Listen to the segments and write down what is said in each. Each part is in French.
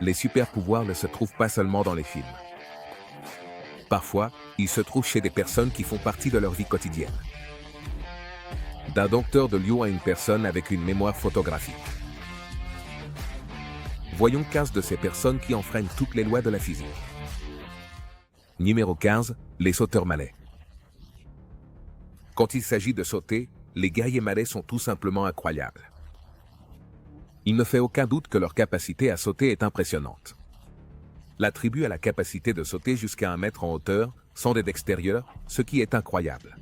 les super-pouvoirs ne se trouvent pas seulement dans les films. Parfois, ils se trouvent chez des personnes qui font partie de leur vie quotidienne. D'un dompteur de lion à une personne avec une mémoire photographique. Voyons 15 de ces personnes qui enfreignent toutes les lois de la physique. Numéro 15, les sauteurs malais. Quand il s'agit de sauter, les guerriers malais sont tout simplement incroyables. Il ne fait aucun doute que leur capacité à sauter est impressionnante. La tribu a la capacité de sauter jusqu'à 1 mètre en hauteur, sans aide extérieure, ce qui est incroyable.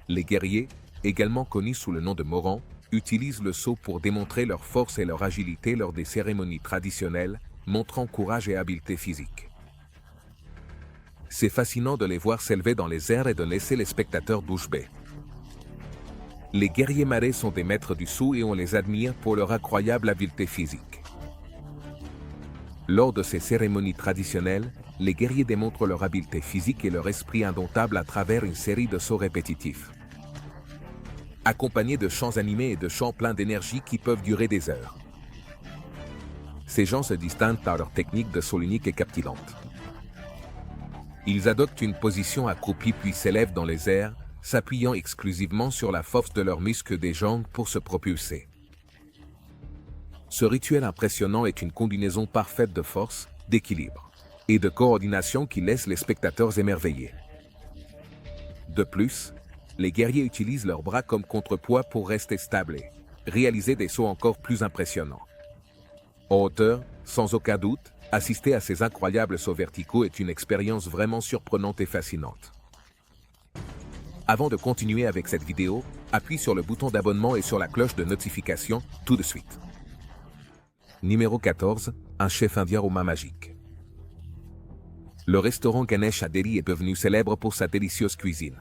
Les guerriers, également connus sous le nom de Morans, utilisent le saut pour démontrer leur force et leur agilité lors des cérémonies traditionnelles, montrant courage et habileté physique. C'est fascinant de les voir s'élever dans les airs et de laisser les spectateurs bouche bée. Les guerriers malais sont des maîtres du saut et on les admire pour leur incroyable habileté physique. Lors de ces cérémonies traditionnelles, les guerriers démontrent leur habileté physique et leur esprit indomptable à travers une série de sauts répétitifs. Accompagnés de chants animés et de chants pleins d'énergie qui peuvent durer des heures. Ces gens se distinguent par leur technique de saut unique et captivante. Ils adoptent une position accroupie puis s'élèvent dans les airs, s'appuyant exclusivement sur la force de leurs muscles des jambes pour se propulser. Ce rituel impressionnant est une combinaison parfaite de force, d'équilibre et de coordination qui laisse les spectateurs émerveillés. De plus, les guerriers utilisent leurs bras comme contrepoids pour rester stables et réaliser des sauts encore plus impressionnants. En hauteur, sans aucun doute, assister à ces incroyables sauts verticaux est une expérience vraiment surprenante et fascinante. Avant de continuer avec cette vidéo, appuie sur le bouton d'abonnement et sur la cloche de notification tout de suite. Numéro 14, un chef indien aux mains magiques. Le restaurant Ganesh à Delhi est devenu célèbre pour sa délicieuse cuisine.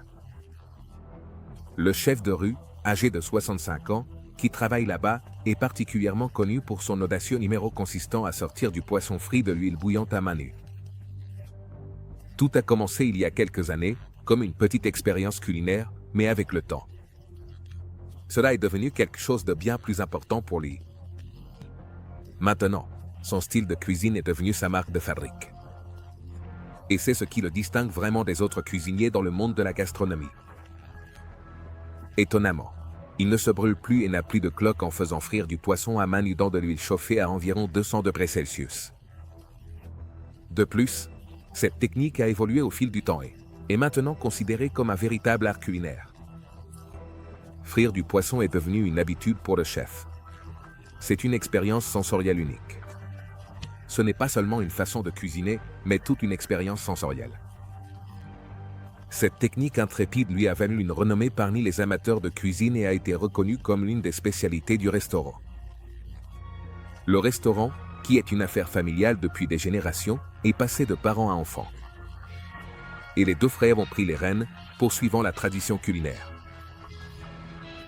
Le chef de rue, âgé de 65 ans, qui travaille là-bas, est particulièrement connu pour son audacieux numéro consistant à sortir du poisson frit de l'huile bouillante à main nue. Tout a commencé il y a quelques années, comme une petite expérience culinaire, mais avec le temps. Cela est devenu quelque chose de bien plus important pour lui. Maintenant, son style de cuisine est devenu sa marque de fabrique. Et c'est ce qui le distingue vraiment des autres cuisiniers dans le monde de la gastronomie. Étonnamment, il ne se brûle plus et n'a plus de cloque en faisant frire du poisson à main nue dans de l'huile chauffée à environ 200 degrés Celsius. De plus, cette technique a évolué au fil du temps et est maintenant considérée comme un véritable art culinaire. Frire du poisson est devenu une habitude pour le chef. C'est une expérience sensorielle unique. Ce n'est pas seulement une façon de cuisiner, mais toute une expérience sensorielle. Cette technique intrépide lui a valu une renommée parmi les amateurs de cuisine et a été reconnue comme l'une des spécialités du restaurant. Le restaurant, qui est une affaire familiale depuis des générations, est passé de parents à enfants. Et les deux frères ont pris les rênes, poursuivant la tradition culinaire.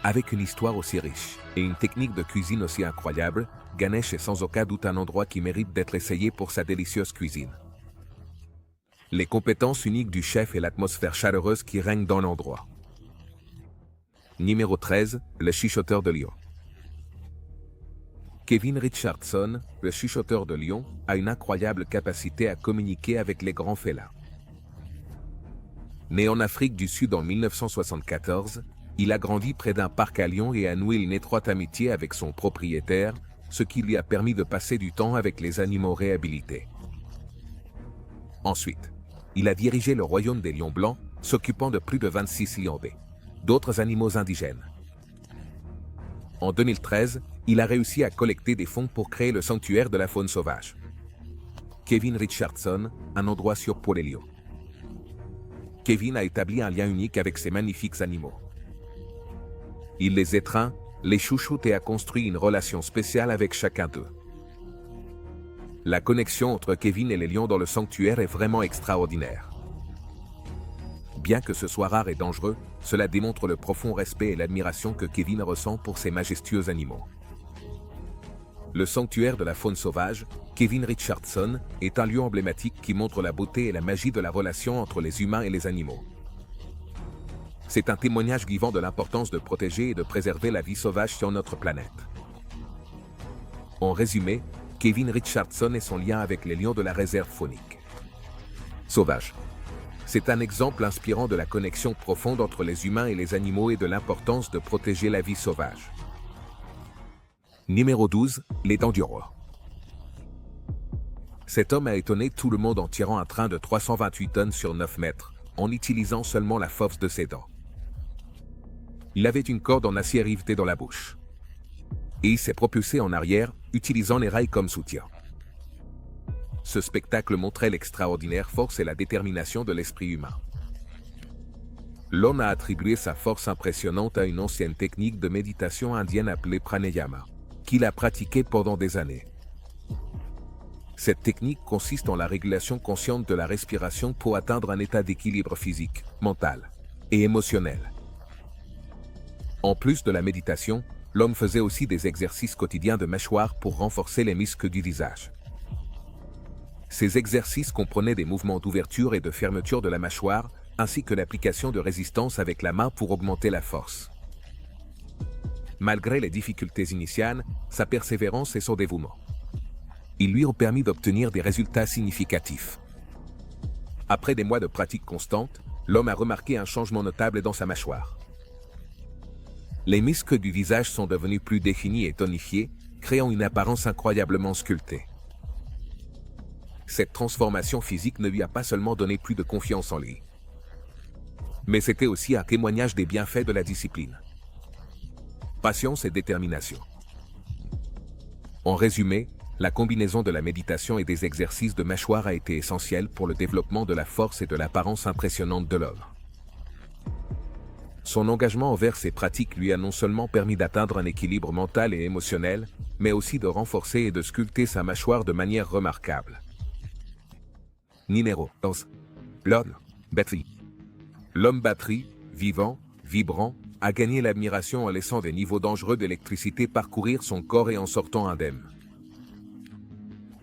Avec une histoire aussi riche et une technique de cuisine aussi incroyable, Ganesh est sans aucun doute un endroit qui mérite d'être essayé pour sa délicieuse cuisine. Les compétences uniques du chef et l'atmosphère chaleureuse qui règne dans l'endroit. Numéro 13, le chuchoteur de Lyon. Kevin Richardson, le chuchoteur de Lyon, a une incroyable capacité à communiquer avec les grands félins. Né en Afrique du Sud en 1974, il a grandi près d'un parc à Lyon et a noué une étroite amitié avec son propriétaire, ce qui lui a permis de passer du temps avec les animaux réhabilités. Ensuite, il a dirigé le royaume des lions blancs, s'occupant de plus de 26 lions et d'autres animaux indigènes. En 2013, il a réussi à collecter des fonds pour créer le sanctuaire de la faune sauvage. Kevin Richardson, un endroit sûr pour les lions. Kevin a établi un lien unique avec ces magnifiques animaux. Il les étreint, les chouchoute et a construit une relation spéciale avec chacun d'eux. La connexion entre Kevin et les lions dans le sanctuaire est vraiment extraordinaire. Bien que ce soit rare et dangereux, cela démontre le profond respect et l'admiration que Kevin ressent pour ces majestueux animaux. Le sanctuaire de la faune sauvage, Kevin Richardson, est un lieu emblématique qui montre la beauté et la magie de la relation entre les humains et les animaux. C'est un témoignage vivant de l'importance de protéger et de préserver la vie sauvage sur notre planète. En résumé, Kevin Richardson et son lien avec les lions de la réserve faunique. Sauvage. C'est un exemple inspirant de la connexion profonde entre les humains et les animaux et de l'importance de protéger la vie sauvage. Numéro 12, les dents du roi. Cet homme a étonné tout le monde en tirant un train de 328 tonnes sur 9 mètres, en utilisant seulement la force de ses dents. Il avait une corde en acier rivetée dans la bouche. Et il s'est propulsé en arrière, utilisant les rails comme soutien. Ce spectacle montrait l'extraordinaire force et la détermination de l'esprit humain. L'homme a attribué sa force impressionnante à une ancienne technique de méditation indienne appelée pranayama, qu'il a pratiquée pendant des années. Cette technique consiste en la régulation consciente de la respiration pour atteindre un état d'équilibre physique, mental et émotionnel. En plus de la méditation, l'homme faisait aussi des exercices quotidiens de mâchoire pour renforcer les muscles du visage. Ces exercices comprenaient des mouvements d'ouverture et de fermeture de la mâchoire, ainsi que l'application de résistance avec la main pour augmenter la force. Malgré les difficultés initiales, sa persévérance et son dévouement, ils lui ont permis d'obtenir des résultats significatifs. Après des mois de pratique constante, l'homme a remarqué un changement notable dans sa mâchoire. Les muscles du visage sont devenus plus définis et tonifiés, créant une apparence incroyablement sculptée. Cette transformation physique ne lui a pas seulement donné plus de confiance en lui, mais c'était aussi un témoignage des bienfaits de la discipline, patience et détermination. En résumé, la combinaison de la méditation et des exercices de mâchoire a été essentielle pour le développement de la force et de l'apparence impressionnante de l'homme. Son engagement envers ces pratiques lui a non seulement permis d'atteindre un équilibre mental et émotionnel, mais aussi de renforcer et de sculpter sa mâchoire de manière remarquable. Numéro 11. L'homme batterie. L'homme batterie, vivant, vibrant, a gagné l'admiration en laissant des niveaux dangereux d'électricité parcourir son corps et en sortant indemne.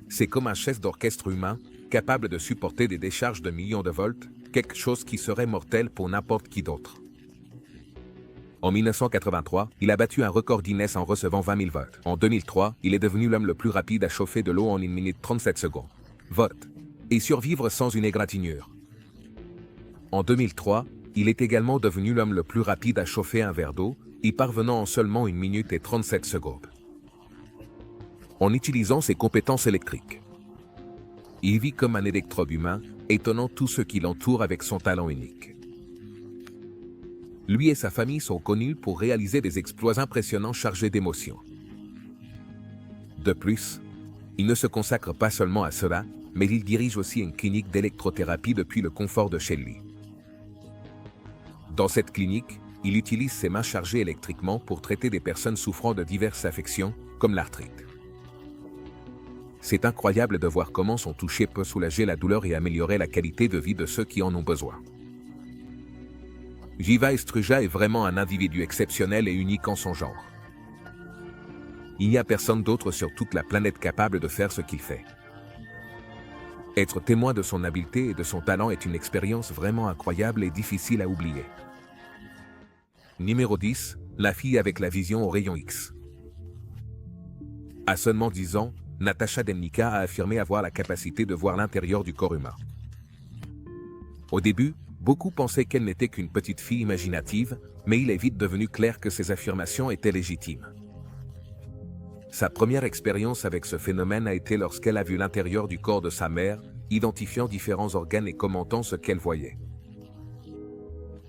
C'est comme un chef d'orchestre humain, capable de supporter des décharges de millions de volts, quelque chose qui serait mortel pour n'importe qui d'autre. En 1983, il a battu un record Guinness en recevant 20 000 volts. En 2003, il est devenu l'homme le plus rapide à chauffer de l'eau en 1 minute 37 secondes. Volts. Et survivre sans une égratignure. En 2003, il est également devenu l'homme le plus rapide à chauffer un verre d'eau, y parvenant en seulement 1 minute et 37 secondes. En utilisant ses compétences électriques. Il vit comme un électrobe humain, étonnant tous ceux qui l'entourent avec son talent unique. Lui et sa famille sont connus pour réaliser des exploits impressionnants chargés d'émotions. De plus, il ne se consacre pas seulement à cela, mais il dirige aussi une clinique d'électrothérapie depuis le confort de chez lui. Dans cette clinique, il utilise ses mains chargées électriquement pour traiter des personnes souffrant de diverses affections, comme l'arthrite. C'est incroyable de voir comment son toucher peut soulager la douleur et améliorer la qualité de vie de ceux qui en ont besoin. Jiva Estruja est vraiment un individu exceptionnel et unique en son genre. Il n'y a personne d'autre sur toute la planète capable de faire ce qu'il fait. Être témoin de son habileté et de son talent est une expérience vraiment incroyable et difficile à oublier. Numéro 10, la fille avec la vision au rayon X. À seulement 10 ans, Natasha Demnica a affirmé avoir la capacité de voir l'intérieur du corps humain. Au début, beaucoup pensaient qu'elle n'était qu'une petite fille imaginative, mais il est vite devenu clair que ses affirmations étaient légitimes. Sa première expérience avec ce phénomène a été lorsqu'elle a vu l'intérieur du corps de sa mère, identifiant différents organes et commentant ce qu'elle voyait.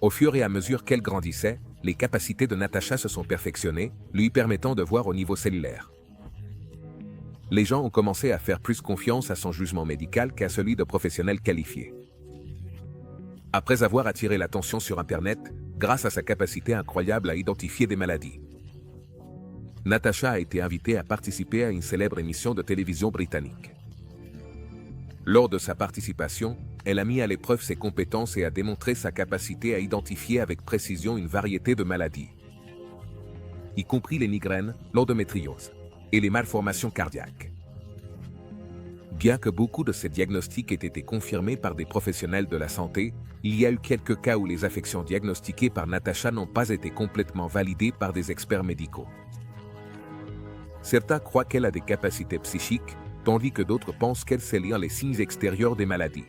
Au fur et à mesure qu'elle grandissait, les capacités de Natasha se sont perfectionnées, lui permettant de voir au niveau cellulaire. Les gens ont commencé à faire plus confiance à son jugement médical qu'à celui de professionnels qualifiés. Après avoir attiré l'attention sur Internet, grâce à sa capacité incroyable à identifier des maladies, Natasha a été invitée à participer à une célèbre émission de télévision britannique. Lors de sa participation, elle a mis à l'épreuve ses compétences et a démontré sa capacité à identifier avec précision une variété de maladies, y compris les migraines, l'endométriose et les malformations cardiaques. Bien que beaucoup de ces diagnostics aient été confirmés par des professionnels de la santé, il y a eu quelques cas où les affections diagnostiquées par Natasha n'ont pas été complètement validées par des experts médicaux. Certains croient qu'elle a des capacités psychiques, tandis que d'autres pensent qu'elle sait lire les signes extérieurs des maladies.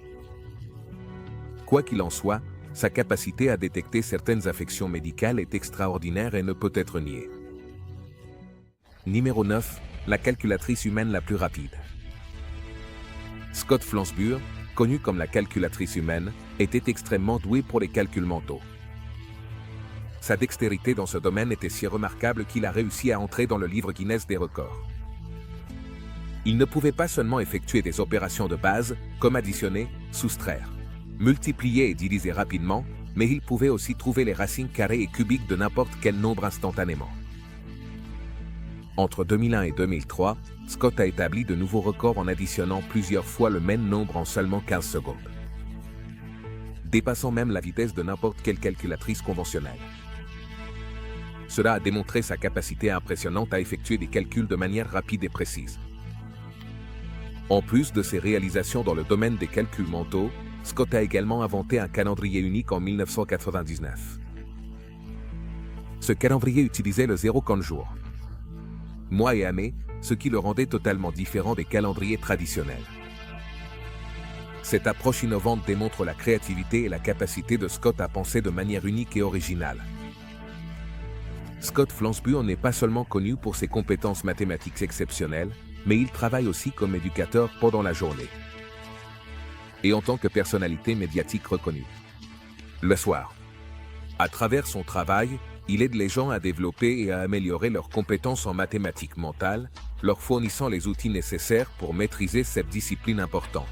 Quoi qu'il en soit, sa capacité à détecter certaines affections médicales est extraordinaire et ne peut être niée. Numéro 9. La calculatrice humaine la plus rapide. Scott Flansburgh, connue comme la calculatrice humaine, était extrêmement douée pour les calculs mentaux. Sa dextérité dans ce domaine était si remarquable qu'il a réussi à entrer dans le livre Guinness des records. Il ne pouvait pas seulement effectuer des opérations de base, comme additionner, soustraire, multiplier et diviser rapidement, mais il pouvait aussi trouver les racines carrées et cubiques de n'importe quel nombre instantanément. Entre 2001 et 2003, Scott a établi de nouveaux records en additionnant plusieurs fois le même nombre en seulement 15 secondes, dépassant même la vitesse de n'importe quelle calculatrice conventionnelle. Cela a démontré sa capacité impressionnante à effectuer des calculs de manière rapide et précise. En plus de ses réalisations dans le domaine des calculs mentaux, Scott a également inventé un calendrier unique en 1999. Ce calendrier utilisait le 0 compte jour, mois et années, ce qui le rendait totalement différent des calendriers traditionnels. Cette approche innovante démontre la créativité et la capacité de Scott à penser de manière unique et originale. Scott Flansburgh n'est pas seulement connu pour ses compétences mathématiques exceptionnelles, mais il travaille aussi comme éducateur pendant la journée et en tant que personnalité médiatique reconnue. Le soir, à travers son travail, il aide les gens à développer et à améliorer leurs compétences en mathématiques mentales, leur fournissant les outils nécessaires pour maîtriser cette discipline importante.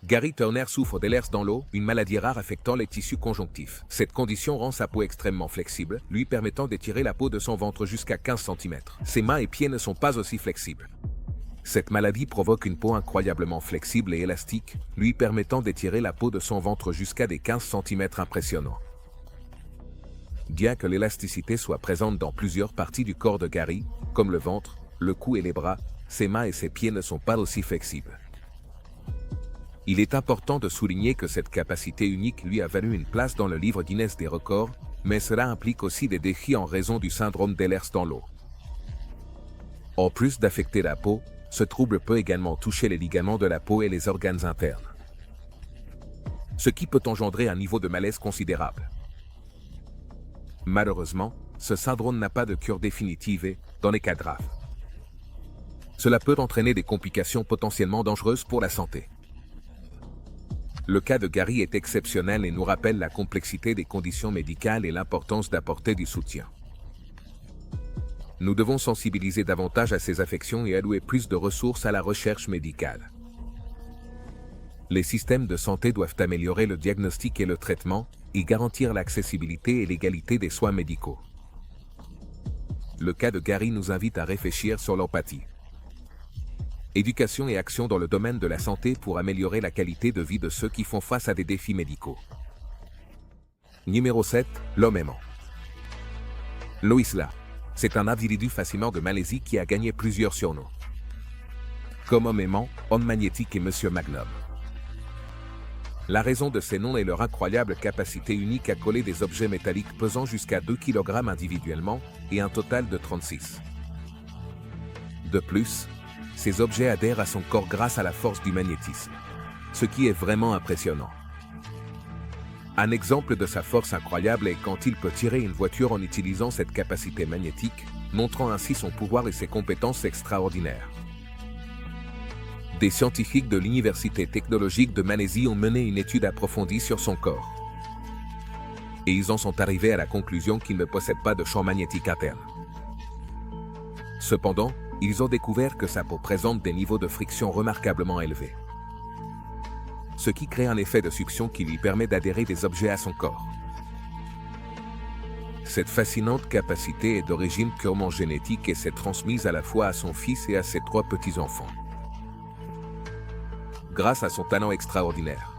Gary Turner souffre d'Ehlers dans l'eau, une maladie rare affectant les tissus conjonctifs. Cette condition rend sa peau extrêmement flexible, lui permettant d'étirer la peau de son ventre jusqu'à 15 cm. Ses mains et pieds ne sont pas aussi flexibles. Cette maladie provoque une peau incroyablement flexible et élastique, lui permettant d'étirer la peau de son ventre jusqu'à des 15 cm impressionnants. Bien que l'élasticité soit présente dans plusieurs parties du corps de Gary, comme le ventre, le cou et les bras, ses mains et ses pieds ne sont pas aussi flexibles. Il est important de souligner que cette capacité unique lui a valu une place dans le livre Guinness des records, mais cela implique aussi des défis en raison du syndrome d'Ehlers dans l'eau. En plus d'affecter la peau, ce trouble peut également toucher les ligaments de la peau et les organes internes, ce qui peut engendrer un niveau de malaise considérable. Malheureusement, ce syndrome n'a pas de cure définitive et, dans les cas graves, cela peut entraîner des complications potentiellement dangereuses pour la santé. Le cas de Gary est exceptionnel et nous rappelle la complexité des conditions médicales et l'importance d'apporter du soutien. Nous devons sensibiliser davantage à ces affections et allouer plus de ressources à la recherche médicale. Les systèmes de santé doivent améliorer le diagnostic et le traitement, et garantir l'accessibilité et l'égalité des soins médicaux. Le cas de Gary nous invite à réfléchir sur l'empathie. Éducation et action dans le domaine de la santé pour améliorer la qualité de vie de ceux qui font face à des défis médicaux. Numéro 7. L'homme aimant. Lois La. C'est un individu fascinant de Malaisie qui a gagné plusieurs surnoms, comme homme aimant, homme magnétique et Monsieur Magnum. La raison de ces noms est leur incroyable capacité unique à coller des objets métalliques pesant jusqu'à 2 kg individuellement et un total de 36. De plus, ces objets adhèrent à son corps grâce à la force du magnétisme, ce qui est vraiment impressionnant. Un exemple de sa force incroyable est quand il peut tirer une voiture en utilisant cette capacité magnétique, montrant ainsi son pouvoir et ses compétences extraordinaires. Des scientifiques de l'Université technologique de Malaisie ont mené une étude approfondie sur son corps. Et ils en sont arrivés à la conclusion qu'il ne possède pas de champ magnétique interne. Cependant, ils ont découvert que sa peau présente des niveaux de friction remarquablement élevés, ce qui crée un effet de succion qui lui permet d'adhérer des objets à son corps. Cette fascinante capacité est d'origine purement génétique et s'est transmise à la fois à son fils et à ses 3 petits-enfants, grâce à son talent extraordinaire.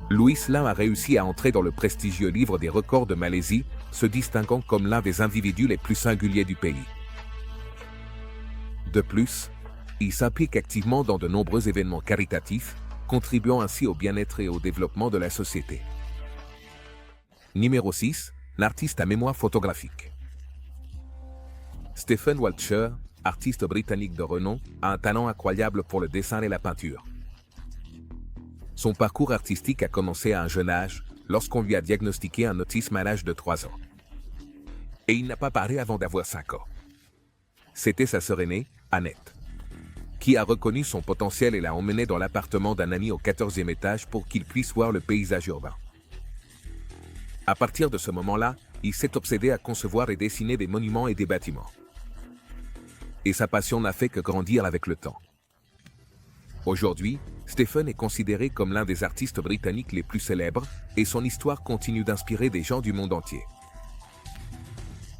Lois La a réussi à entrer dans le prestigieux livre des records de Malaisie, se distinguant comme l'un des individus les plus singuliers du pays. De plus, il s'implique activement dans de nombreux événements caritatifs, contribuant ainsi au bien-être et au développement de la société. Numéro 6. L'artiste à mémoire photographique. Stephen Walcher, artiste britannique de renom, a un talent incroyable pour le dessin et la peinture. Son parcours artistique a commencé à un jeune âge, lorsqu'on lui a diagnostiqué un autisme à l'âge de 3 ans. Et il n'a pas parlé avant d'avoir 5 ans. C'était sa sœur aînée, Annette, qui a reconnu son potentiel et l'a emmené dans l'appartement d'un ami au 14e étage pour qu'il puisse voir le paysage urbain. À partir de ce moment-là, il s'est obsédé à concevoir et dessiner des monuments et des bâtiments. Et sa passion n'a fait que grandir avec le temps. Aujourd'hui, Stephen est considéré comme l'un des artistes britanniques les plus célèbres et son histoire continue d'inspirer des gens du monde entier.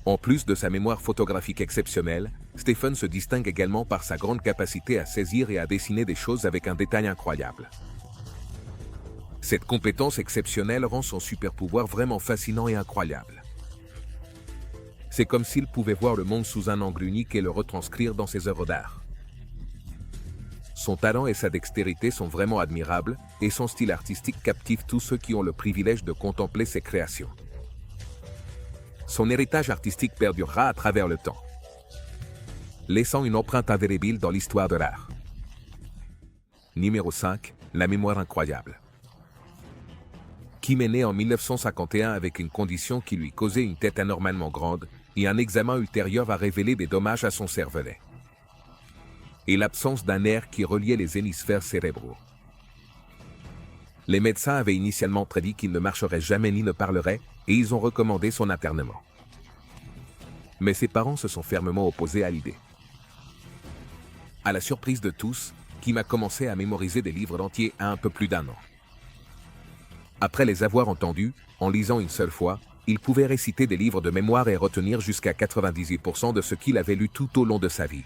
En plus de sa mémoire photographique exceptionnelle, Stephen se distingue également par sa grande capacité à saisir et à dessiner des choses avec un détail incroyable. Cette compétence exceptionnelle rend son super pouvoir vraiment fascinant et incroyable. C'est comme s'il pouvait voir le monde sous un angle unique et le retranscrire dans ses œuvres d'art. Son talent et sa dextérité sont vraiment admirables, et son style artistique captive tous ceux qui ont le privilège de contempler ses créations. Son héritage artistique perdurera à travers le temps, laissant une empreinte indélébile dans l'histoire de l'art. Numéro 5. La mémoire incroyable. Kim est né en 1951 avec une condition qui lui causait une tête anormalement grande, et un examen ultérieur a révélé des dommages à son cervelet et l'absence d'un nerf qui reliait les hémisphères cérébraux. Les médecins avaient initialement prédit qu'il ne marcherait jamais ni ne parlerait, et ils ont recommandé son internement. Mais ses parents se sont fermement opposés à l'idée. À la surprise de tous, Kim a commencé à mémoriser des livres entiers à un peu plus d'1 an. Après les avoir entendus, en lisant une seule fois, il pouvait réciter des livres de mémoire et retenir jusqu'à 98% de ce qu'il avait lu tout au long de sa vie.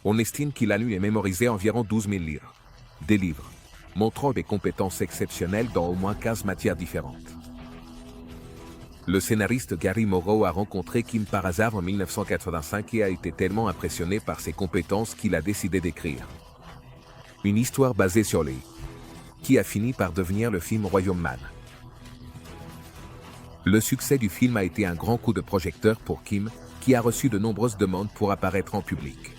On estime qu'il a lu et mémorisé environ 12 000 livres. Des livres montrant des compétences exceptionnelles dans au moins 15 matières différentes. Le scénariste Gary Morrow a rencontré Kim par hasard en 1985 et a été tellement impressionné par ses compétences qu'il a décidé d'écrire une histoire basée sur lui, qui a fini par devenir le film Royaume Man. Le succès du film a été un grand coup de projecteur pour Kim, qui a reçu de nombreuses demandes pour apparaître en public.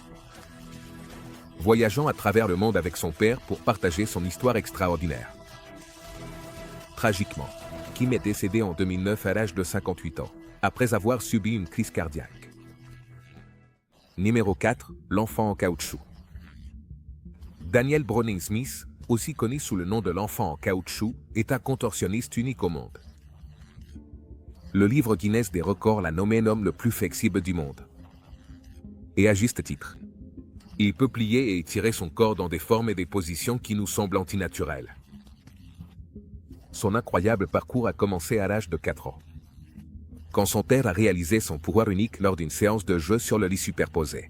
Voyageant à travers le monde avec son père pour partager son histoire extraordinaire. Tragiquement, Kim est décédé en 2009 à l'âge de 58 ans, après avoir subi une crise cardiaque. Numéro 4. L'enfant en caoutchouc. Daniel Browning-Smith, aussi connu sous le nom de l'enfant en caoutchouc, est un contorsionniste unique au monde. Le livre Guinness des records l'a nommé l'homme le plus flexible du monde. Et à juste titre. Il peut plier et étirer son corps dans des formes et des positions qui nous semblent antinaturelles. Son incroyable parcours a commencé à l'âge de 4 ans, quand son père a réalisé son pouvoir unique lors d'une séance de jeu sur le lit superposé.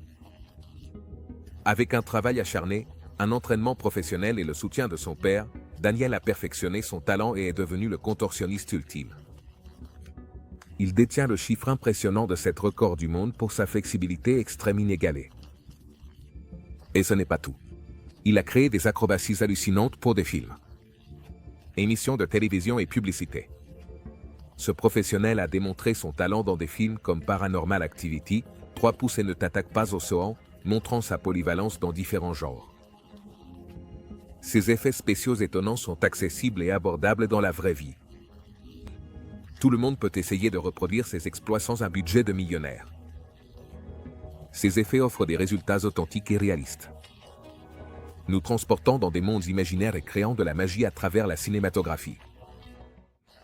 Avec un travail acharné, un entraînement professionnel et le soutien de son père, Daniel a perfectionné son talent et est devenu le contorsionniste ultime. Il détient le chiffre impressionnant de cet record du monde pour sa flexibilité extrême inégalée. Et ce n'est pas tout. Il a créé des acrobaties hallucinantes pour des films, émissions de télévision et publicités. Ce professionnel a démontré son talent dans des films comme Paranormal Activity, 3 pouces et ne t'attaque pas au Sohan, montrant sa polyvalence dans différents genres. Ses effets spéciaux étonnants sont accessibles et abordables dans la vraie vie. Tout le monde peut essayer de reproduire ses exploits sans un budget de millionnaire. Ces effets offrent des résultats authentiques et réalistes, nous transportant dans des mondes imaginaires et créant de la magie à travers la cinématographie.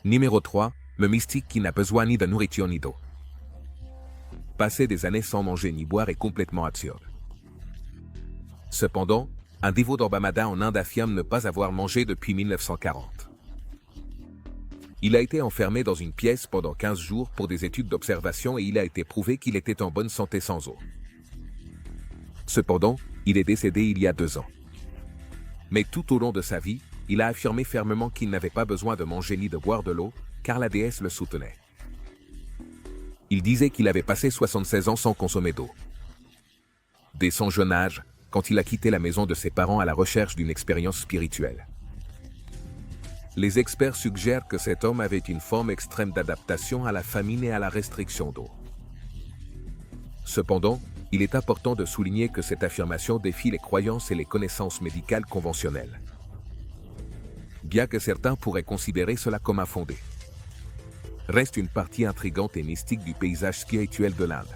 Numéro 3. Le mystique qui n'a besoin ni de nourriture ni d'eau. Passer des années sans manger ni boire est complètement absurde. Cependant, un dévot d'Ambamada en Inde affirme ne pas avoir mangé depuis 1940. Il a été enfermé dans une pièce pendant 15 jours pour des études d'observation et il a été prouvé qu'il était en bonne santé sans eau. Cependant, il est décédé il y a 2 ans. Mais tout au long de sa vie, il a affirmé fermement qu'il n'avait pas besoin de manger ni de boire de l'eau, car la déesse le soutenait. Il disait qu'il avait passé 76 ans sans consommer d'eau. Dès son jeune âge, quand il a quitté la maison de ses parents à la recherche d'une expérience spirituelle. Les experts suggèrent que cet homme avait une forme extrême d'adaptation à la famine et à la restriction d'eau. Cependant, Il est important de souligner que cette affirmation défie les croyances et les connaissances médicales conventionnelles, bien que certains pourraient considérer cela comme infondé. Reste une partie intrigante et mystique du paysage spirituel de l'Inde.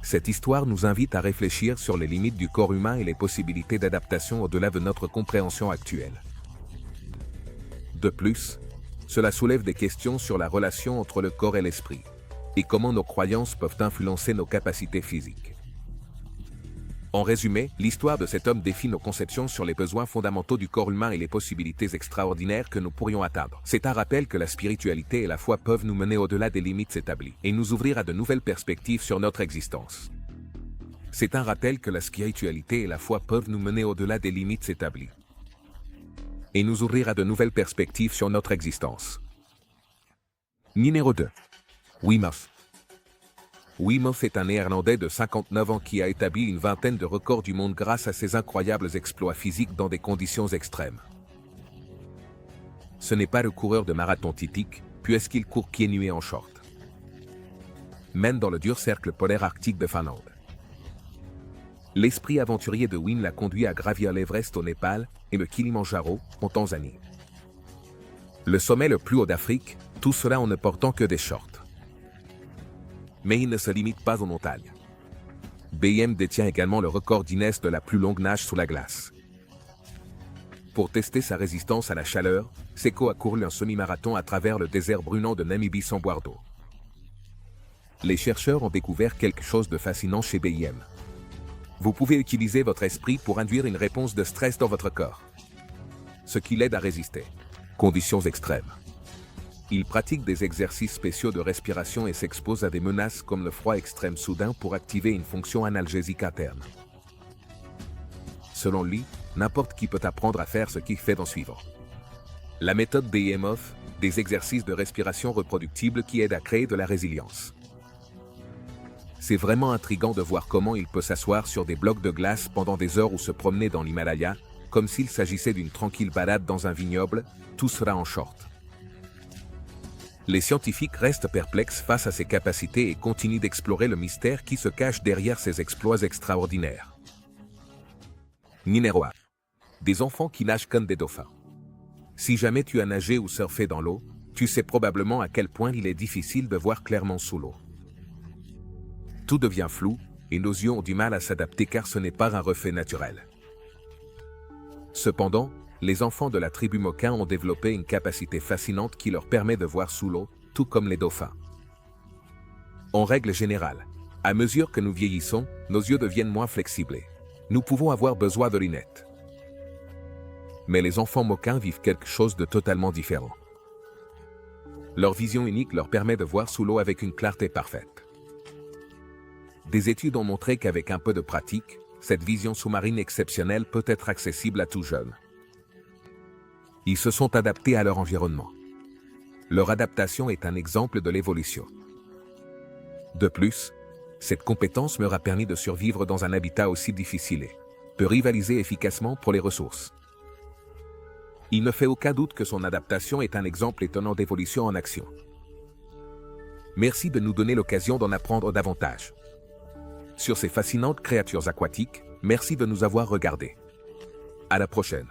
Cette histoire nous invite à réfléchir sur les limites du corps humain et les possibilités d'adaptation au-delà de notre compréhension actuelle. De plus, cela soulève des questions sur la relation entre le corps et l'esprit, et comment nos croyances peuvent influencer nos capacités physiques. En résumé, l'histoire de cet homme défie nos conceptions sur les besoins fondamentaux du corps humain et les possibilités extraordinaires que nous pourrions atteindre. C'est un rappel que la spiritualité et la foi peuvent nous mener au-delà des limites établies et nous ouvrir à de nouvelles perspectives sur notre existence. C'est un rappel que la spiritualité et la foi peuvent nous mener au-delà des limites établies et nous ouvrir à de nouvelles perspectives sur notre existence. Numéro 2. Wim Hof. Wim Hof est un Néerlandais de 59 ans qui a établi une vingtaine de records du monde grâce à ses incroyables exploits physiques dans des conditions extrêmes. Ce n'est pas le coureur de marathon typique, puisqu'il court pieds nus et en short. Mène dans le dur cercle polaire arctique de Finlande. L'esprit aventurier de Wim l'a conduit à gravir l'Everest au Népal et le Kilimandjaro en Tanzanie. Le sommet le plus haut d'Afrique, tout cela en ne portant que des shorts. Mais il ne se limite pas aux montagnes. BM détient également le record Guinness de la plus longue nage sous la glace. Pour tester sa résistance à la chaleur, Seko a couru un semi-marathon à travers le désert brûlant de Namibie sans boire d'eau. Les chercheurs ont découvert quelque chose de fascinant chez BM. Vous pouvez utiliser votre esprit pour induire une réponse de stress dans votre corps, ce qui l'aide à résister. Conditions extrêmes. Il pratique des exercices spéciaux de respiration et s'expose à des menaces comme le froid extrême soudain pour activer une fonction analgésique interne. Selon lui, n'importe qui peut apprendre à faire ce qu'il fait en suivant la méthode Wim Hof, des exercices de respiration reproductible qui aident à créer de la résilience. C'est vraiment intriguant de voir comment il peut s'asseoir sur des blocs de glace pendant des heures ou se promener dans l'Himalaya, comme s'il s'agissait d'une tranquille balade dans un vignoble, tout cela en short. Les scientifiques restent perplexes face à ses capacités et continuent d'explorer le mystère qui se cache derrière ses exploits extraordinaires. Numéro 1. Des enfants qui nagent comme des dauphins. Si jamais tu as nagé ou surfé dans l'eau, tu sais probablement à quel point il est difficile de voir clairement sous l'eau. Tout devient flou, et nos yeux ont du mal à s'adapter car ce n'est pas un reflet naturel. Cependant, les enfants de la tribu Mokin ont développé une capacité fascinante qui leur permet de voir sous l'eau, tout comme les dauphins. En règle générale, à mesure que nous vieillissons, nos yeux deviennent moins flexibles. Nous pouvons avoir besoin de lunettes. Mais les enfants Mokin vivent quelque chose de totalement différent. Leur vision unique leur permet de voir sous l'eau avec une clarté parfaite. Des études ont montré qu'avec un peu de pratique, cette vision sous-marine exceptionnelle peut être accessible à tout jeune. Ils se sont adaptés à leur environnement. Leur adaptation est un exemple de l'évolution. De plus, cette compétence leur a permis de survivre dans un habitat aussi difficile et peut rivaliser efficacement pour les ressources. Il ne fait aucun doute que son adaptation est un exemple étonnant d'évolution en action. Merci de nous donner l'occasion d'en apprendre davantage sur ces fascinantes créatures aquatiques. Merci de nous avoir regardés. À la prochaine.